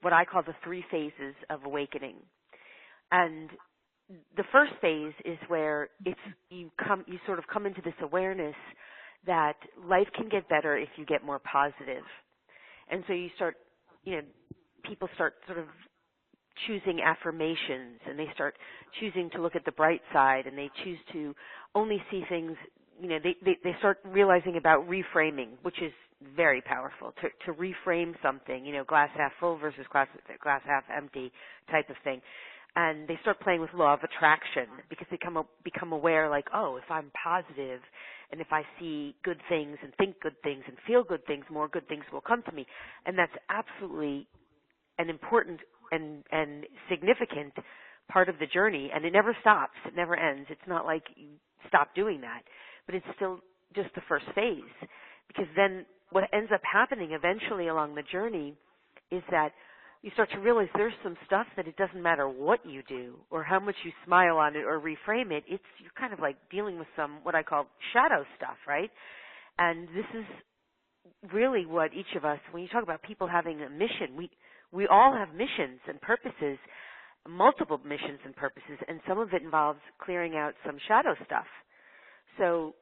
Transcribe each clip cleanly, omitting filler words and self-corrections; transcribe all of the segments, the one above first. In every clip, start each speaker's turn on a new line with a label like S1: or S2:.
S1: what I call the 3 phases of awakening. And the first phase is where you sort of come into this awareness that life can get better if you get more positive. And so you start, people start sort of choosing affirmations, and they start choosing to look at the bright side, and they choose to only see things, they start realizing about reframing, which is very powerful, to reframe something, glass half full versus glass half empty type of thing. And they start playing with law of attraction because they become aware, like, oh, if I'm positive and if I see good things and think good things and feel good things, more good things will come to me. And that's absolutely an important and significant part of the journey, and it never stops. It never ends. It's not like you stop doing that, but it's still just the first phase, because then what ends up happening eventually along the journey is that you start to realize there's some stuff that it doesn't matter what you do or how much you smile on it or reframe it. You're kind of like dealing with some what I call shadow stuff, right? And this is really what each of us, when you talk about people having a mission, we all have missions and purposes, multiple missions and purposes, and some of it involves clearing out some shadow stuff. So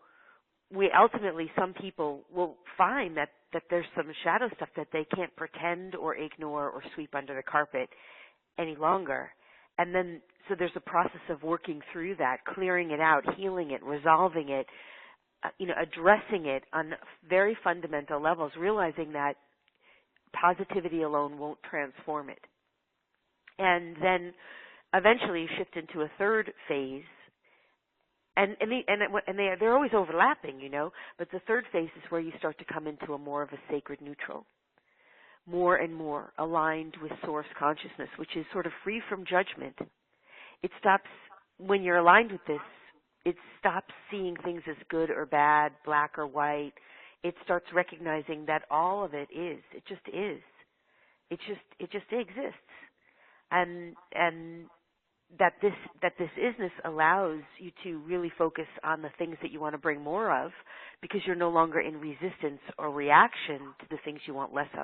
S1: some people will find that there's some shadow stuff that they can't pretend or ignore or sweep under the carpet any longer. And then, so there's a process of working through that, clearing it out, healing it, resolving it, addressing it on very fundamental levels, realizing that positivity alone won't transform it. And then eventually you shift into a third phase, they're always overlapping, but the third phase is where you start to come into a more of a sacred neutral, more and more aligned with source consciousness, which is sort of free from judgment. It stops, when you're aligned with this, it stops seeing things as good or bad, black or white. It starts recognizing that all of it is. It just is. It just exists. And that this isness allows you to really focus on the things that you want to bring more of, because you're no longer in resistance or reaction to the things you want less of.